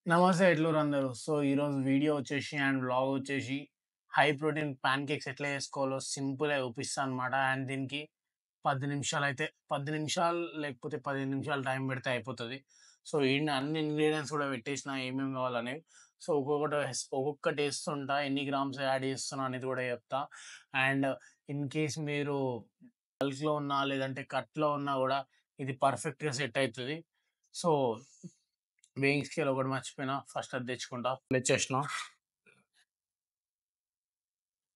నమస్తే ఎట్లుర్రు అందరూ. సో, ఈరోజు వీడియో వచ్చేసి అండ్ వ్లాగ్ వచ్చేసి హై ప్రోటీన్ పాన్ కేక్స్ ఎట్లా చేసుకోవాలో సింపుల్‌గా చూపిస్తా అనమాట. అండ్ దీనికి 10 నిమిషాలైతే 10 నిమిషాలు లేకపోతే 15 నిమిషాలు టైం పెడితే అయిపోతది. సో, ఈడనే అన్ని ఇంగ్రీడియెంట్స్ కూడా పెట్టేసిన ఏమేమి కావాలనేవి. సో, ఒక్కొక్కటి ఏస్తుంటా. ఎన్ని గ్రామ్స్ యాడ్ చేస్తున్నా అనేది కూడా చెప్తా. అండ్ ఇన్ కేస్ మీరు బల్క్‌లో ఉన్నా లేదంటే కట్‌లో ఉన్నా కూడా ఇది పర్ఫెక్ట్‌గా సెట్ అయితది. సో వేయింగ్ స్కేల్ ఒకటి మర్చిపోయినా. ఫస్ట్ అది తెచ్చుకుంటా. తెచ్చేసిన.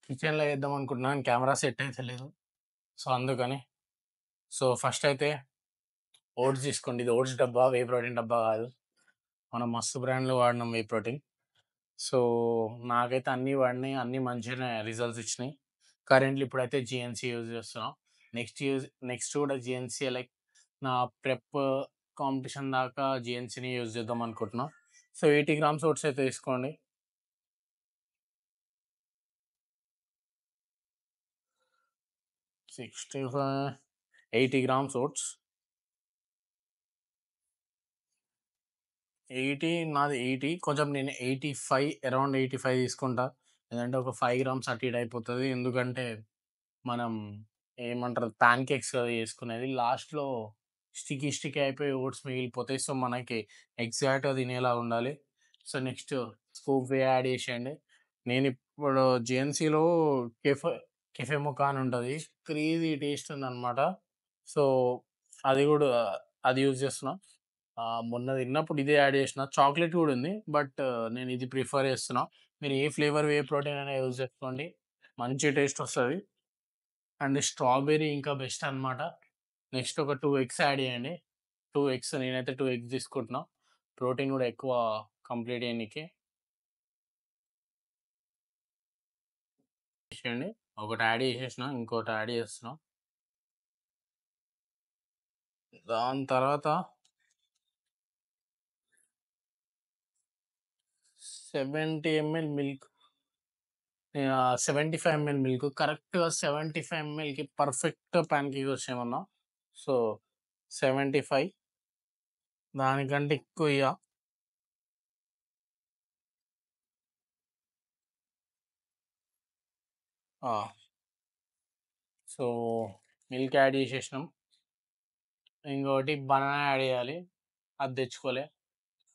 కిచెన్‌లో చేద్దాం అనుకుంటున్నా కానీ కెమెరా సెట్ అయితలేదు. సో, అందుకని. సో, ఫస్ట్ అయితే ఓట్స్ తీసుకోండి. ఇది ఓట్స్ డబ్బా, వే ప్రోటీన్ డబ్బా కాదు. మనం మస్తు బ్రాండ్‌లు వాడినాం వే ప్రోటీన్. సో, నాకైతే అన్నీ వాడినాయి. అన్నీ మంచిగానే రిజల్ట్స్ ఇచ్చినాయి. కరెంట్‌లీ ఇప్పుడైతే జీఎన్సీ యూజ్ చేస్తున్నా. నెక్స్ట్ కూడా జీఎన్సీయే లైక్ నా ప్రెప్ కాంపిటీషన్ దాకా జీఎన్సీని యూజ్ చేద్దాం అనుకుంటున్నా. సో, 80 గ్రామ్స్ ఓట్స్ అయితే తీసుకోండి. 65 80 గ్రామ్స్ ఓట్స్. 80 నాది 80 కొంచెం నేను 85 అరౌండ్ 85 తీసుకుంటా. లేదంటే ఒక 5 గ్రామ్స్ అటు ఇటు అయిపోతది. ఎందుకంటే మనం ఏమంటారు పాన్ కేక్స్ కదా చేసుకునేది. లాస్ట్‌లో స్టిక్కీ అయిపోయి ఓట్స్ మిగిలిపోతాయి. సో, మనకి ఎగ్జాక్ట్‌గా తినేలా ఉండాలి. సో, నెక్స్ట్ స్కూప్ వే యాడ్ చేసేయండి. నేనిప్పుడు జీఎన్సీలో కెఫె కెఫె మొకా అని ఉంటది. క్రేజీ టేస్ట్ ఉందనమాట. సో, అది గూడా అది యూజ్ చేస్తున్నా. మొన్న తిన్నప్పుడు ఇదే యాడ్ చేసిన. చాక్లేట్ గూడా ఉంది. బట్ నేను ఇది ప్రిఫర్ చేస్తున్నా. మీరు ఏ ఫ్లేవర్, ఏ ప్రోటీన్ అయినా యూజ్ చేసుకోండి. మంచి టేస్ట్ వస్తది. అండ్ స్ట్రాబెర్రీ ఇంకా బెస్ట్ అనమాట. నెక్స్ట్ ఒక 2 ఎగ్స్ యాడ్ చేయండి. 2 ఎగ్స్ నేనైతే 2 ఎగ్స్ తీసుకుంటున్నా. ప్రోటీన్ గూడా ఎక్కువ కంప్లీట్ చేయనీకి. చేసేయండి. ఒకటి యాడ్ చేసేసిన. ఇంకోటి యాడ్ చేస్తున్నా. దాని తర్వాత 70 ఎంఎల్ మిల్క్. 75 ML milk. కరెక్ట్‌గా 75 ఎంఎల్‌కి పర్ఫెక్ట్ పాన్ కేక్ వచ్చేయమన్నా. సో, 75 దానికంటే ఎక్కువియ్య. ఆ! సో, మిల్క్ యాడ్ చేసేసినాం. ఇంకోటి బనానా యాడ్ చేయాలి. అది తెచ్చుకోలే.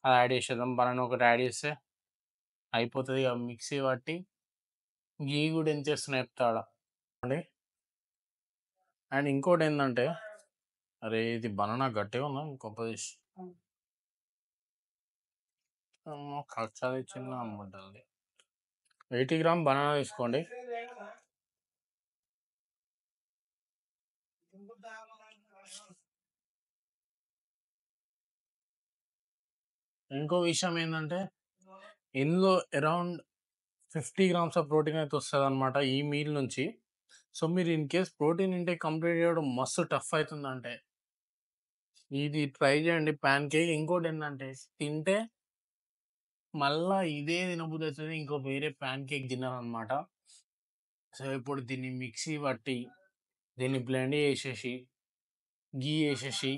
అది యాడ్ చేసేద్దాం. బనానా ఒకటి యాడ్ చేస్తే అయిపోతది. ఇగ మిక్సీ పట్టి ఘీ గూడా ఎంతేస్తున్నా చెప్తా ఆడ. అండి. అండ్ ఇంకోటేందంటే అరే! ఇది బనానా గట్టిగా ఉందా కొంపదీసి. అమ్మో! కచ్చా తెచ్చిందా అమ్ముంటది. 80 గ్రామ్ బనానా తీసుకోండి. ఇంకో విషయం ఏందంటే ఇందులో అరౌండ్ 50 గ్రామ్స్ ఆఫ్ ప్రోటీన్ అయితే వస్తదనమాట ఈ మీల్ నుంచి. సో, మీరు in case protein intake complete చేయడం మస్తు టఫ్ అయితుందంటే ఇది ట్రై చేయండి పాన్ కేక్. ఇంకోటేందంటే తింటే మళ్ళా ఇదే తినబుద్దయితది. ఇంకో వేరే పాన్ కేక్ తినరనమాట. సో, ఇప్పుడు దీన్ని మిక్సీ పట్టి, దీన్ని బ్లెండ్ చేసేసి, ఘీ ఏసేసి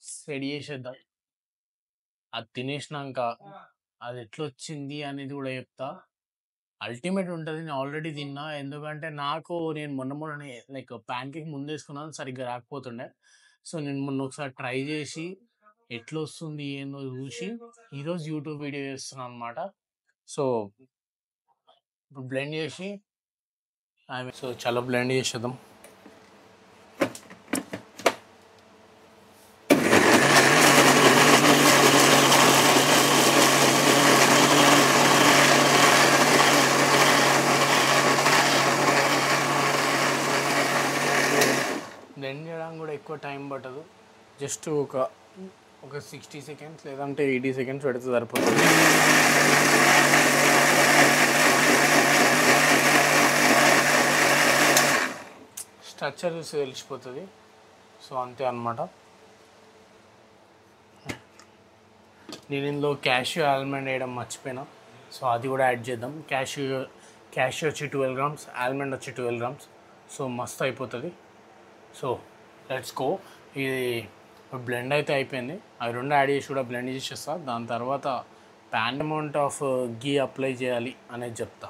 సెట్ చేసేద్దాం. అది తినేసినంక అదెట్లొచ్చింది అనేది గూడా చెప్తా. అల్టిమేట్ ఉంటది. నేను ఆల్రెడీ తిన్నా. ఎందుకంటే నేను మొన్ననే లైక్ పాన్ కేక్ ముందేసుకున్నాను సరిగ్గా రాకపోతుండే. సో, నేను మొన్న ఒకసారి ట్రై జేసి ఎట్లొస్తుంది ఏందో జూసి ఈరోజు యూట్యూబ్ వీడియో చేస్తున్నాననమాట. సో, ఇప్పుడు బ్లెండ్ జేసి సో, చలో బ్లెండ్ చేసేద్దాం. బ్లెండ్ చేయడానికి గూడా ఎక్కువ టైం పట్టదు. జస్ట్ ఒక 60 సెకండ్స్ లేదంటే 80 సెకండ్స్ పెడితే సరిపోతది. స్ట్రక్చర్ చూస్తే తెలిసిపోతది. సో, అంతే అనమాట. నేను ఇందులో క్యాష్యూ ఆల్మండ్ వేయడం మర్చిపోయినా. సో, అది కూడా యాడ్ చేద్దాం. క్యాష్యూ వచ్చి 12 గ్రామ్స్, ఆల్మండ్ వచ్చి 12 గ్రామ్స్. సో, మస్తు అయిపోతుంది. So, let's go. ఇది బ్లెండ్ అయితే అయిపోయింది. అవి రెండు యాడ్ చేసి కూడా బ్లెండ్ చేసేస్తా. దాని తర్వాత pan amount of ghee apply చేయాలి అనేది చెప్తా.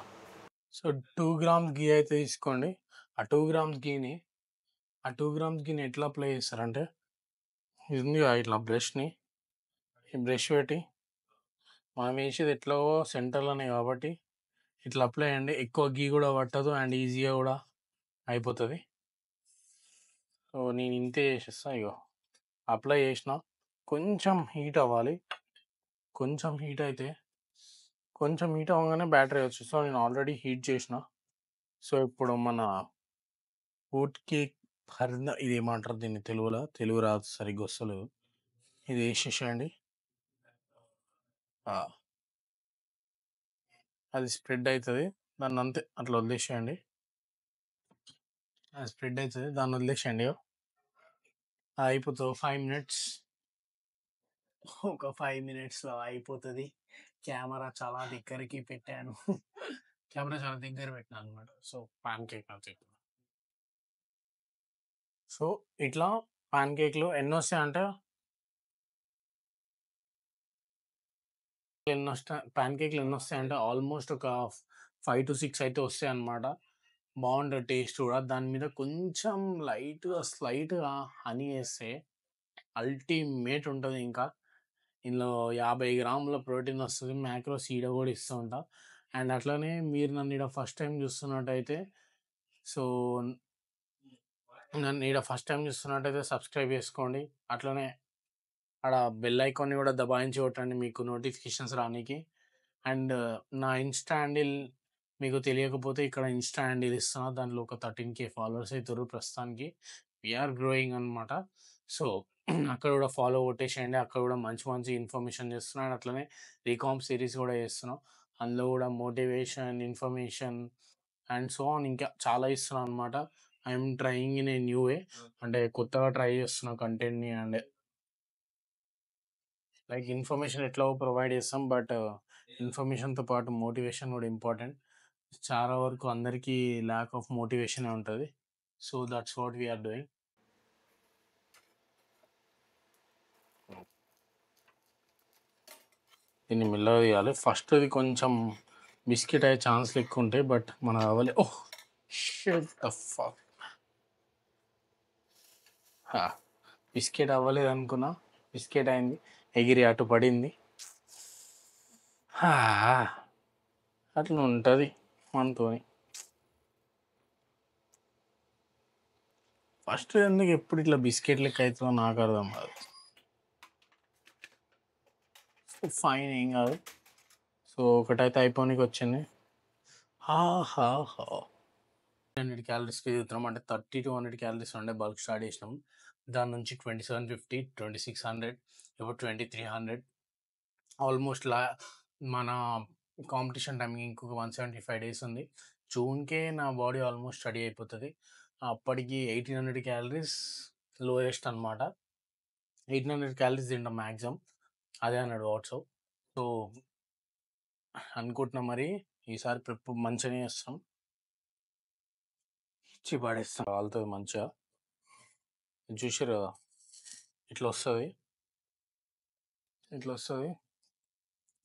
సో 2 గ్రామ్స్ గీ అయితే తీసుకోండి. ఆ 2 గ్రామ్స్ గీని ఎట్లా అప్లై చేస్తారంటే, ఇది ఉందిగా ఇట్లా బ్రష్ని, ఈ బ్రష్ పెట్టి మనం వేసేది ఎట్లో సెంటర్లోనే కాబట్టి ఇట్లా అప్లై చేయండి. ఎక్కువ గీ కూడా పట్టదు అండ్ ఈజీగా కూడా అయిపోతుంది. సో నేను ఇంతే చేసేస్తా. ఇగో అప్లై చేసిన, కొంచెం హీట్ అవ్వాలి. కొంచెం హీట్ అవ్వగానే బ్యాటరీ వచ్చి, సో నేను ఆల్రెడీ హీట్ చేసిన. సో ఇప్పుడు మన ఓట్ కేక్ ఇది ఏమంటారు దీన్ని తెలుగులో, తెలుగు రాదు సరిగ్గా వస్తలేదు. ఇది వేసేసేయండి. అది స్ప్రెడ్ అవుతుంది, దాన్ని అంతే అట్లా వదిలేసేయండి. అది స్ప్రెడ్ అవుతుంది, దాన్ని వదిలేసేయండి. అయిపోతుంది 5 మినిట్స్. ఒక 5 మినిట్స్లో అయిపోతుంది. కెమెరా చాలా దగ్గరికి పెట్టాను. కెమెరా చాలా దగ్గర పెట్టాను అనమాట. సో పాన్ కేక్ వచ్చి, సో ఇట్లా పాన్ కేక్లు ఎన్ని వస్తాయంటే, పాన్ కేక్లు ఎన్ని వస్తాయంటే ఆల్మోస్ట్ ఒక 5 to 6 అయితే వస్తాయి అన్నమాట. బాగుంటుంది టేస్ట్ కూడా. దాని మీద కొంచెం స్లైట్గా హనీ వేస్తే అల్టిమేట్ ఉంటుంది. ఇంకా ఇందులో 50 గ్రాముల ప్రోటీన్ వస్తుంది. మ్యాక్రోస్ ఈడ కూడా ఇస్తూ ఉంటా. అండ్ అట్లనే మీరు నన్ను ఇక్కడ ఫస్ట్ టైం చూస్తున్నట్టయితే, సో సబ్స్క్రైబ్ చేసుకోండి. అట్లనే ఆడ బెల్ ఐకాన్ని కూడా దబాయించి కొట్టండి మీకు నోటిఫికేషన్స్ రానికి. అండ్ నా ఇన్స్టా హ్యాండిల్ మీకు తెలియకపోతే ఇక్కడ ఇన్స్టా హ్యాండిల్ ఇస్తున్నా, దాంట్లో ఒక 13K ఫాలోవర్స్ అవుతారు ప్రస్తుతానికి. వీఆర్ గ్రోయింగ్ అనమాట. సో అక్కడ కూడా ఫాలో కొట్టేసేయండి. అక్కడ కూడా మంచి మంచి ఇన్ఫర్మేషన్ చేస్తున్నాను. అట్లనే రీకామ్ సిరీస్ కూడా చేస్తున్నాం. అందులో కూడా motivation, information and so on ఇంకా చాలా ఇస్తున్నాను అనమాట. I'm trying in a new way, అంటే కొత్తగా ట్రై చేస్తున్నా కంటెంట్ని. అండ్ లైక్ ఇన్ఫర్మేషన్ ఎట్లా ప్రొవైడ్ చేస్తాం, బట్ ఇన్ఫర్మేషన్తో పాటు మోటివేషన్ కూడా ఇంపార్టెంట్. చాలా వరకు అందరికీ ల్యాక్ ఆఫ్ మోటివేషన్ ఉంటుంది. So that's what we're doing. దీన్ని మెల్లగా తీయాలి. ఫస్ట్ ఇది కొంచెం బిస్కెట్ అయ్యే ఛాన్స్లు ఎక్కువ ఉంటాయి, బట్ మనం అవ్వలే. ఓహ్ షిట్ ద ఫక్, బిస్కెట్ అవ్వలేదు అనుకున్నా, బిస్కెట్ అయింది, ఎగిరి అటు పడింది. అట్లా ఉంటుంది మనతోని. ఫస్ట్ ఎందుకు ఎప్పుడు ఇట్లా బిస్కెట్ లెక్క అవుతుందో నాకు అర్థం కాదు. ఫైన్, ఏం కాదు. సో ఒకటైతే అయిపోనికి వచ్చింది. 100 క్యాలరీస్కి తిరుగుతున్నాం, అంటే 30 to 100 క్యాలరీస్ ఉండే బల్క్ స్టార్ట్ చేసినాం. దాని నుంచి 2750, 2600, ఇప్పుడు 2300. ఆల్మోస్ట్ మన కాంపిటీషన్ టైంకి ఇంకొక 175 days ఉంది. జూన్కే నా బాడీ ఆల్మోస్ట్ రెడీ అయిపోతుంది. అప్పటికి 1800 క్యాలరీస్ లోయెస్ట్ అనమాట. 1800 క్యాలరీస్ తింటాం మ్యాక్సిమం, అదే అన్నాడు వాట్సాప్. సో అనుకుంటున్నాం మరి ఈసారి ప్రిప్ మంచిగానే చేస్తాం, ఇచ్చి పడేస్తాం, కాలుతుంది మంచిగా. చూసారు కదా, ఇట్లా వస్తుంది.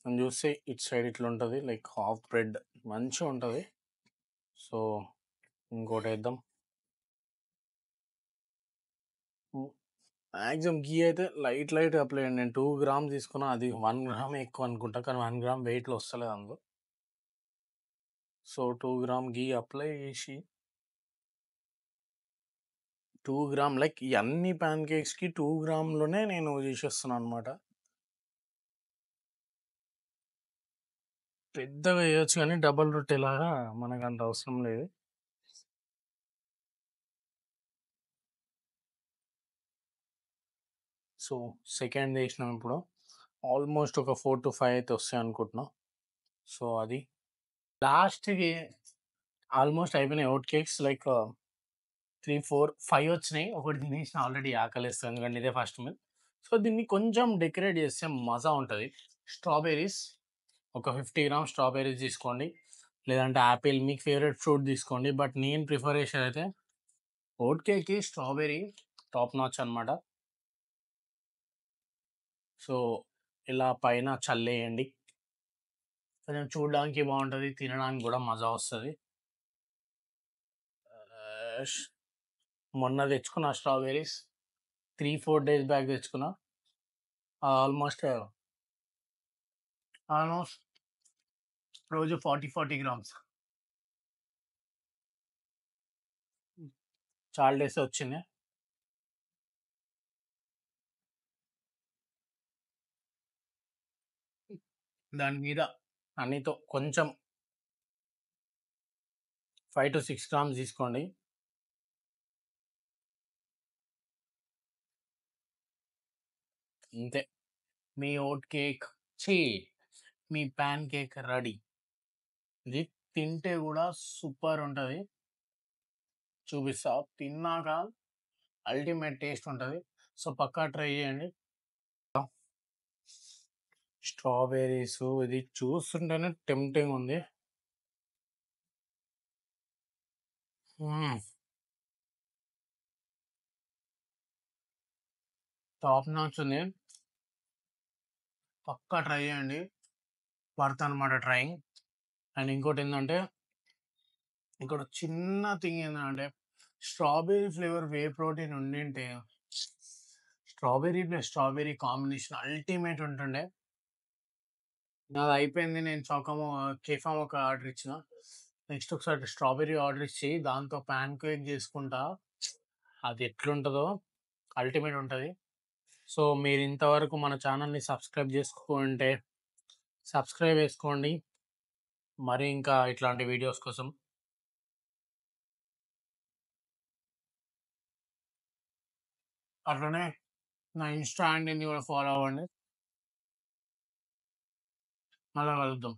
మనం చూస్తే ఇటు సైడ్ ఇట్లా ఉంటుంది, లైక్ హాఫ్ బ్రెడ్ మంచిగా ఉంటుంది. సో ఇంకోటి వేద్దాం. మ్యాక్సిమం గీ అయితే లైట్ అప్లై చేయండి. నేను 2 గ్రామ్స్ తీసుకున్నా, అది 1 గ్రామ్ ఎక్కువ అనుకుంటా, కానీ 1 గ్రామ్ వెయిట్లో వస్తలేదు అందులో. సో 2 గ్రామ్ గీ అప్లై చేసి, 2 గ్రామ్ లైక్ ఈ అన్ని ప్యాన్ కేక్స్కి 2 గ్రామ్లోనే నేను చేసేస్తున్నాను అనమాట. పెద్దగా వేయచ్చు కానీ డబల్ రొట్టెలాగా మనకు అంత అవసరం లేదు. సో సెకండ్ వేసినాం ఇప్పుడు, ఆల్మోస్ట్ ఒక 4 to 5 అయితే వస్తాయి అనుకుంటున్నా. సో అది లాస్ట్కి ఆల్మోస్ట్ అయిపోయినాయి ఓట్ కేక్స్. లైక్ 3, 4, 5 వచ్చినాయి. ఒకటి తినేసిన, ఆల్రెడీ ఆకలిస్తుంది ఎందుకంటే ఇదే ఫస్ట్ మీల్. సో దీన్ని కొంచెం డెకరేట్ చేస్తే మజా ఉంటుంది. స్ట్రాబెర్రీస్ ఒక 50 గ్రామ్స్ స్ట్రాబెర్రీస్ తీసుకోండి, లేదంటే యాపిల్, మీకు ఫేవరెట్ ఫ్రూట్ తీసుకోండి. బట్ నేను ప్రిఫర్ చేసేది అయితే ఓట్ కేక్కి స్ట్రాబెర్రీ టాప్ నాచ్ అనమాట. సో ఇలా పైన చల్లేయండి. కొంచెం చూడడానికి బాగుంటుంది, తినడానికి కూడా మజా వస్తుంది. మొన్న తెచ్చుకున్న స్ట్రాబెర్రీస్ 3-4 డేస్ బ్యాక్ తెచ్చుకున్నా. ఆల్మోస్ట్ ఆల్మోస్ట్ రోజు 40-40 గ్రామ్స్. చాలా డేస్ వచ్చింది. దాని మీద అన్నితో కొంచెం 5-6 గ్రామ్స్ తీసుకోండి. అంతే, మీ ఓట్ కేక్ మీ ప్యాన్ కేక్ రెడీ. ఇది తింటే కూడా సూపర్ ఉంటుంది. చూపిస్తా తిన్నాక అల్టిమేట్ టేస్ట్ ఉంటుంది. సో పక్కా ట్రై చేయండి. స్ట్రాబెర్రీస్ ఇది చూస్తుంటేనే టెంప్టింగ్ ఉంది. టాప్ నాచ్ ఉంది. పక్కా ట్రై చేయండి, వర్త్ అనమాట ట్రైయింగ్. అండ్ ఇంకోటి ఏంటంటే, ఇక్కడ చిన్న థింగ్ ఏంటంటే, స్ట్రాబెర్రీ ఫ్లేవర్ వే ప్రోటీన్ ఉండింటే strawberry plus strawberry combination ultimate ఉంటుండే. నాది అయిపోయింది, నేను కేఫామ్ ఒక ఆర్డర్ ఇచ్చిన. నెక్స్ట్ ఒకసారి స్ట్రాబెర్రీ ఆర్డర్ ఇచ్చి దాంతో ప్యాన్ కేక్ చేసుకుంటా. అది ఎట్లుంటుందో అల్టిమేట్ ఉంటుంది. సో మీరు ఇంతవరకు మన ఛానల్ని సబ్స్క్రైబ్ చేసుకుంటే సబ్స్క్రైబ్ చేసుకోండి, మరి ఇంకా ఇట్లాంటి వీడియోస్ కోసం. అట్లనే నా ఇన్స్టా హ్యాండిల్ని కూడా ఫాలో అవ్వండి. మళ్ళీ కలుద్దాం.